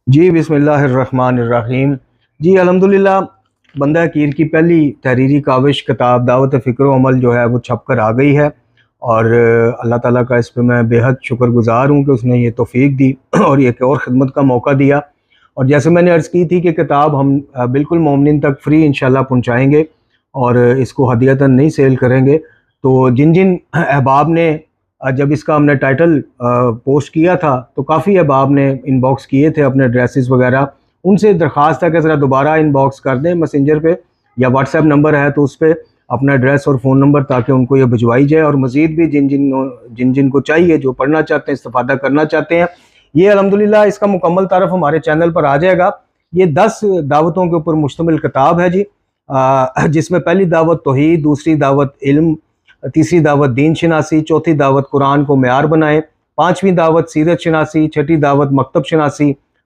जी बिस्मिल्लाहिर्रहमानिर्रहीम। जी अल्हम्दुलिल्लाह, बंदा कीर की पहली तहरीरी काविश किताब दावत फ़िक्र व अमल जो है वो छप कर आ गई है। और अल्लाह ताला का इस पे मैं बेहद शुक्रगुज़ार हूँ कि उसने ये तौफ़ीक दी और एक और ख़िदमत का मौका दिया। और जैसे मैंने अर्ज़ की थी कि किताब हम बिल्कुल मोमिन तक फ्री इंशाल्लाह पहुँचाएँगे और इसको हदीयतन नहीं सेल करेंगे। तो जिन जिन अहबाब ने जब इसका हमने टाइटल पोस्ट किया था तो काफ़ी अहबाब ने इनबॉक्स किए थे अपने एड्रेसेस वगैरह। उनसे दरख्वास्त है कि ज़रा दोबारा इनबॉक्स कर दें मैसेंजर पे, या व्हाट्सएप नंबर है तो उस पर अपना एड्रेस और फ़ोन नंबर, ताकि उनको ये भिजवाई जाए। और मज़ीद भी जिन जिन को चाहिए, जो पढ़ना चाहते हैं, इस्तिफ़ादा करना चाहते हैं, ये अल्हम्दुलिल्लाह इसका मुकम्मल तारफ़ हमारे चैनल पर आ जाएगा। ये 10 दावतों के ऊपर मुश्तमिल किताब है जी, जिसमें पहली दावत तौहीद, दूसरी दावत इल्म, तीसरी दावत दीन शनासी, चौथी दावत कुरान को मेयार बनाएं, पांचवी दावत सीरत शनासी, छठी दावत मकतब शनासी,